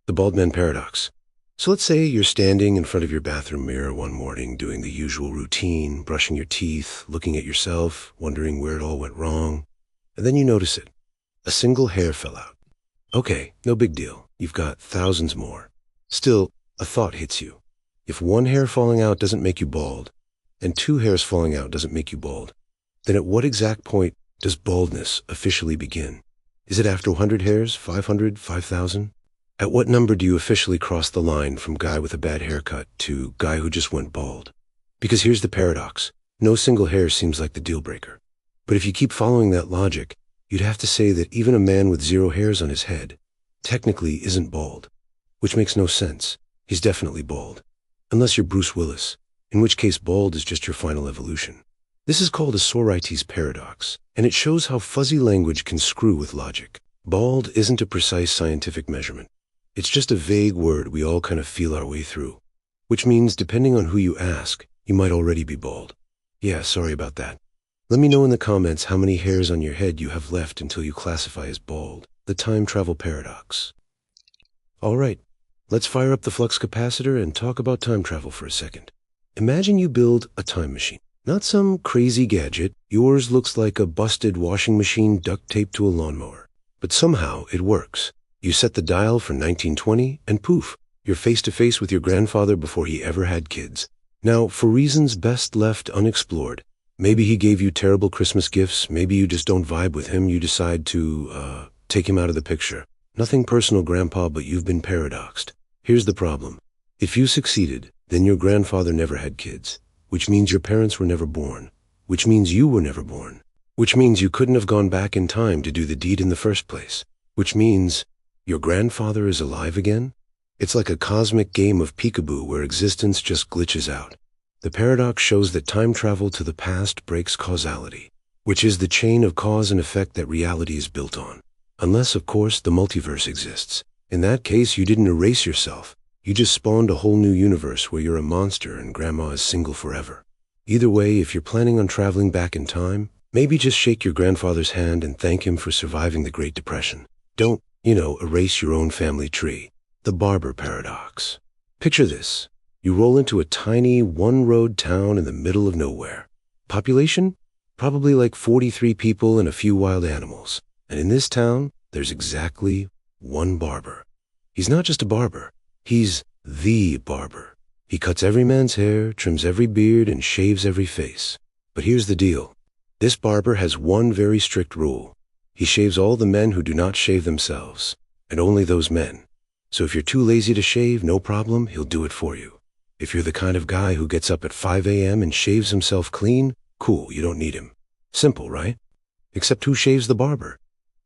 The bald man paradox. So let's say you're standing in front of your bathroom mirror one morning doing the usual routine, brushing your teeth, looking at yourself, wondering where it all went wrong. And then you notice it. A single hair fell out. Okay, no big deal. You've got thousands more. Still, a thought hits you. If one hair falling out doesn't make you bald, and two hairs falling out doesn't make you bald, then at what exact point does baldness officially begin? Is it after 100 hairs, 500, 5,000? At what number do you officially cross the line from guy with a bad haircut to guy who just went bald? Because here's the paradox. No single hair seems like the deal breaker. But if you keep following that logic, you'd have to say that even a man with 0 hairs on his head technically isn't bald, which makes no sense. He's definitely bald. Unless you're Bruce Willis, in which case bald is just your final evolution. This is called a Sorites paradox, and it shows how fuzzy language can screw with logic. Bald isn't a precise scientific measurement. It's just a vague word we all kind of feel our way through, which means depending on who you ask, you might already be bald. Yeah, sorry about that. Let me know in the comments how many hairs on your head you have left until you classify as bald. The time travel paradox. All right, let's fire up the flux capacitor and talk about time travel for a second. Imagine you build a time machine. Not some crazy gadget. Yours looks like a busted washing machine duct taped to a lawnmower. But somehow it works. You set the dial for 1920 and poof, you're face to face with your grandfather before he ever had kids. Now, for reasons best left unexplored, maybe he gave you terrible Christmas gifts, maybe you just don't vibe with him, you decide to, take him out of the picture. Nothing personal, Grandpa, but you've been paradoxed. Here's the problem. If you succeeded, then your grandfather never had kids, which means your parents were never born, which means you were never born, which means you couldn't have gone back in time to do the deed in the first place, which means your grandfather is alive again? It's like a cosmic game of peekaboo where existence just glitches out. The paradox shows that time travel to the past breaks causality, which is the chain of cause and effect that reality is built on. Unless, of course, the multiverse exists. In that case, you didn't erase yourself. You just spawned a whole new universe where you're a monster and Grandma is single forever. Either way, if you're planning on traveling back in time, maybe just shake your grandfather's hand and thank him for surviving the Great Depression. Don't, erase your own family tree. The barber paradox. Picture this. You roll into a tiny, one-road town in the middle of nowhere. Population? Probably like 43 people and a few wild animals. And in this town, there's exactly one barber. He's not just a barber. He's the barber. He cuts every man's hair, trims every beard, and shaves every face. But here's the deal. This barber has one very strict rule. He shaves all the men who do not shave themselves, and only those men. So if you're too lazy to shave, no problem, he'll do it for you. If you're the kind of guy who gets up at 5 a.m. and shaves himself clean, cool, you don't need him. Simple, right? Except who shaves the barber?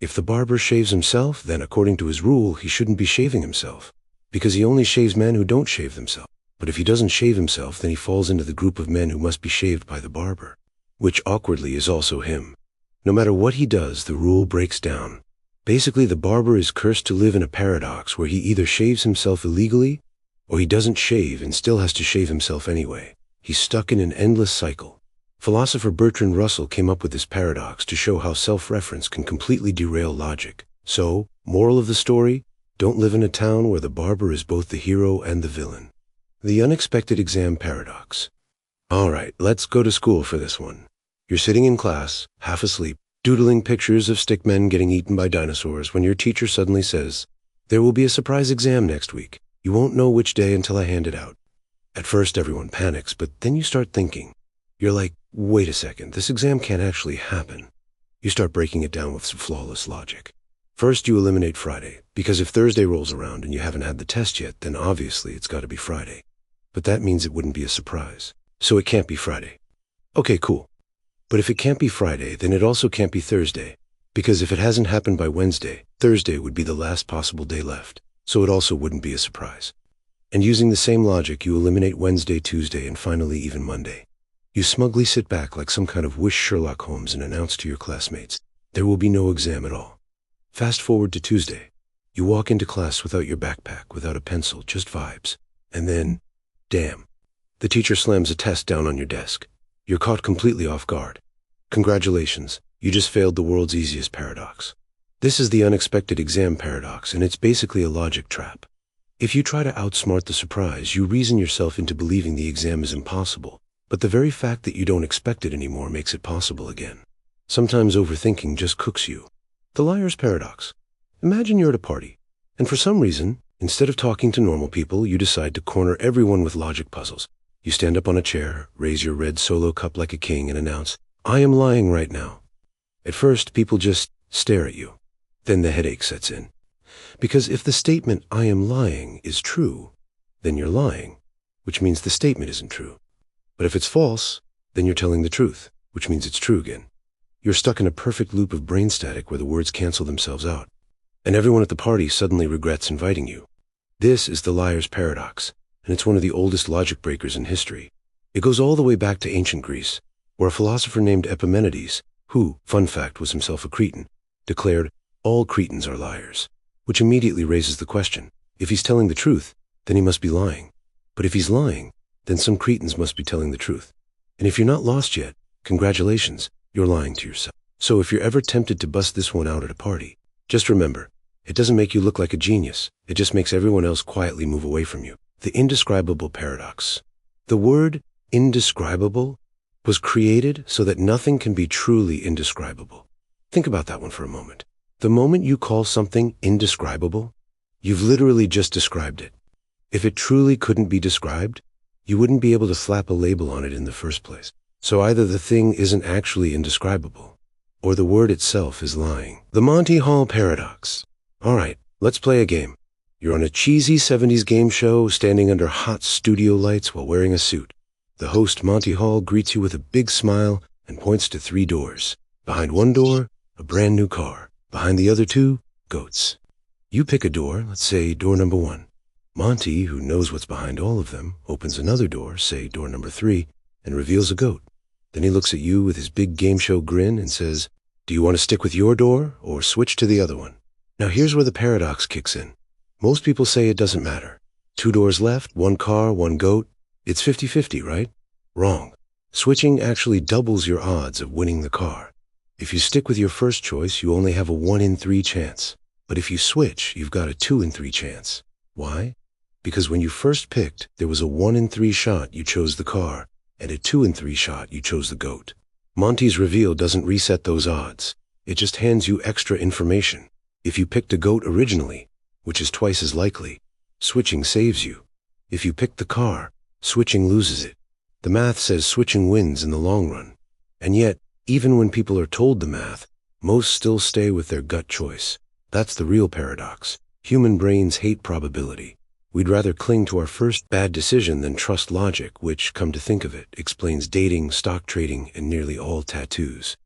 If the barber shaves himself, then according to his rule, he shouldn't be shaving himself, because he only shaves men who don't shave themselves. But if he doesn't shave himself, then he falls into the group of men who must be shaved by the barber, which awkwardly is also him. No matter what he does, the rule breaks down. Basically, the barber is cursed to live in a paradox where he either shaves himself illegally, or he doesn't shave and still has to shave himself anyway. He's stuck in an endless cycle. Philosopher Bertrand Russell came up with this paradox to show how self-reference can completely derail logic. So, moral of the story, don't live in a town where the barber is both the hero and the villain. The unexpected exam paradox. All right, let's go to school for this one. You're sitting in class, half asleep, doodling pictures of stickmen getting eaten by dinosaurs when your teacher suddenly says, "There will be a surprise exam next week. You won't know which day until I hand it out." At first, everyone panics, but then you start thinking. You're like, wait a second, this exam can't actually happen. You start breaking it down with some flawless logic. First, you eliminate Friday, because if Thursday rolls around and you haven't had the test yet, then obviously it's got to be Friday. But that means it wouldn't be a surprise. So it can't be Friday. Okay, cool. But if it can't be Friday, then it also can't be Thursday, because if it hasn't happened by Wednesday, Thursday would be the last possible day left, so it also wouldn't be a surprise. And using the same logic, you eliminate Wednesday, Tuesday, and finally even Monday. You smugly sit back like some kind of wish Sherlock Holmes and announce to your classmates, there will be no exam at all. Fast forward to Tuesday. You walk into class without your backpack, without a pencil, just vibes. And then, damn, the teacher slams a test down on your desk. You're caught completely off guard. Congratulations, you just failed the world's easiest paradox. This is the unexpected exam paradox, and it's basically a logic trap. If you try to outsmart the surprise, you reason yourself into believing the exam is impossible. But the very fact that you don't expect it anymore makes it possible again. Sometimes overthinking just cooks you. The liar's paradox. Imagine you're at a party, and for some reason, instead of talking to normal people, you decide to corner everyone with logic puzzles. You stand up on a chair, raise your red solo cup like a king, and announce, "I am lying right now." At first, people just stare at you. Then the headache sets in. Because if the statement, "I am lying," is true, then you're lying, which means the statement isn't true. But if it's false, then you're telling the truth, which means it's true again. You're stuck in a perfect loop of brain static where the words cancel themselves out. And everyone at the party suddenly regrets inviting you. This is the liar's paradox, and it's one of the oldest logic breakers in history. It goes all the way back to ancient Greece, where a philosopher named Epimenides, who, fun fact, was himself a Cretan, declared, "All Cretans are liars," which immediately raises the question, if he's telling the truth, then he must be lying. But if he's lying, then some Cretans must be telling the truth. And if you're not lost yet, congratulations, you're lying to yourself. So if you're ever tempted to bust this one out at a party, just remember, it doesn't make you look like a genius. It just makes everyone else quietly move away from you. The indescribable paradox. The word indescribable was created so that nothing can be truly indescribable. Think about that one for a moment. The moment you call something indescribable, you've literally just described it. If it truly couldn't be described, you wouldn't be able to slap a label on it in the first place. So either the thing isn't actually indescribable, or the word itself is lying. The Monty Hall paradox. All right, let's play a game. You're on a cheesy 70s game show, standing under hot studio lights while wearing a suit. The host, Monty Hall, greets you with a big smile and points to 3 doors. Behind one door, a brand new car. Behind the other 2, goats. You pick a door, let's say door number 1. Monty, who knows what's behind all of them, opens another door, say door number 3, and reveals a goat. Then he looks at you with his big game show grin and says, "Do you want to stick with your door or switch to the other one?" Now here's where the paradox kicks in. Most people say it doesn't matter. 2 doors left, 1 car, 1 goat. It's 50-50, right? Wrong. Switching actually doubles your odds of winning the car. If you stick with your first choice, you only have a 1 in 3 chance. But if you switch, you've got a 2 in 3 chance. Why? Because when you first picked, there was a 1 in 3 shot you chose the car, and a 2 in 3 shot you chose the goat. Monty's reveal doesn't reset those odds. It just hands you extra information. If you picked a goat originally, which is twice as likely, switching saves you. If you picked the car, switching loses it. The math says switching wins in the long run. And yet, even when people are told the math, most still stay with their gut choice. That's the real paradox. Human brains hate probability. We'd rather cling to our first bad decision than trust logic, which, come to think of it, explains dating, stock trading, and nearly all tattoos.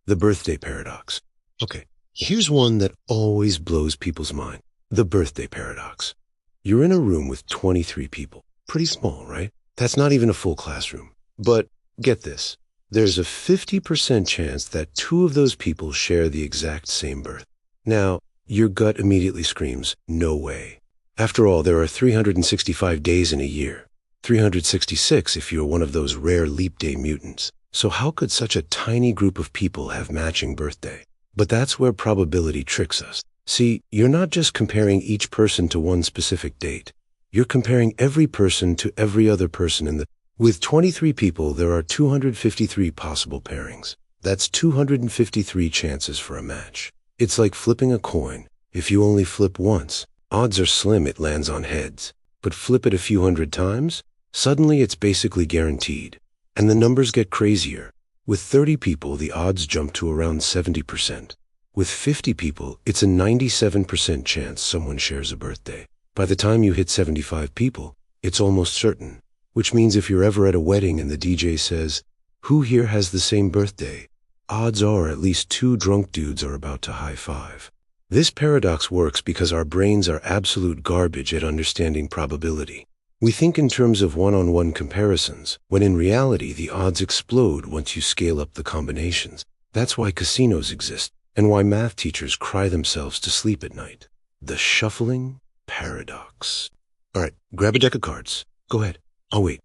The birthday paradox. Okay, here's one that always blows people's mind. The birthday paradox. You're in a room with 23 people. Pretty small, right? That's not even a full classroom. But get this. There's a 50% chance that 2 of those people share the exact same birth. Now, your gut immediately screams, no way. After all, there are 365 days in a year. 366 if you're one of those rare leap day mutants. So how could such a tiny group of people have matching birthday? But that's where probability tricks us. See, you're not just comparing each person to one specific date. You're comparing every person to every other person in the... With 23 people, there are 253 possible pairings. That's 253 chances for a match. It's like flipping a coin. If you only flip once, odds are slim it lands on heads. But flip it a few hundred times, suddenly it's basically guaranteed. And the numbers get crazier. With 30 people, the odds jump to around 70%. With 50 people, it's a 97% chance someone shares a birthday. By the time you hit 75 people, it's almost certain. Which means if you're ever at a wedding and the DJ says, "Who here has the same birthday?" odds are at least 2 drunk dudes are about to high-five. This paradox works because our brains are absolute garbage at understanding probability. We think in terms of one-on-one comparisons, when in reality the odds explode once you scale up the combinations. That's why casinos exist, and why math teachers cry themselves to sleep at night. The shuffling paradox. All right, grab a deck of cards. Go ahead. I'll wait.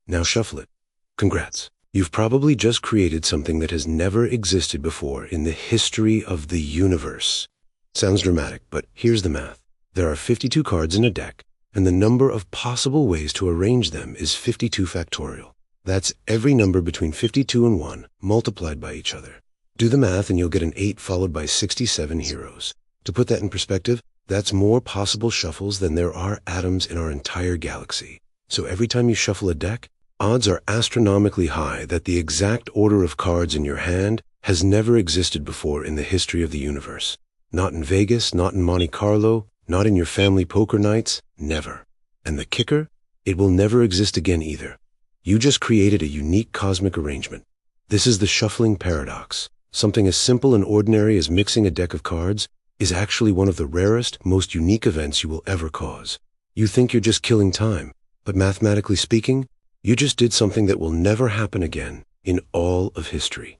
Now shuffle it. Congrats. You've probably just created something that has never existed before in the history of the universe. Sounds dramatic, but here's the math. There are 52 cards in a deck, and the number of possible ways to arrange them is 52 factorial. That's every number between 52 and 1 multiplied by each other. Do the math and you'll get an 8 followed by 67 heroes. To put that in perspective, that's more possible shuffles than there are atoms in our entire galaxy. So every time you shuffle a deck, odds are astronomically high that the exact order of cards in your hand has never existed before in the history of the universe. Not in Vegas, not in Monte Carlo, not in your family poker nights, never. And the kicker? It will never exist again either. You just created a unique cosmic arrangement. This is the shuffling paradox. Something as simple and ordinary as mixing a deck of cards is actually one of the rarest, most unique events you will ever cause. You think you're just killing time, but mathematically speaking, you just did something that will never happen again in all of history.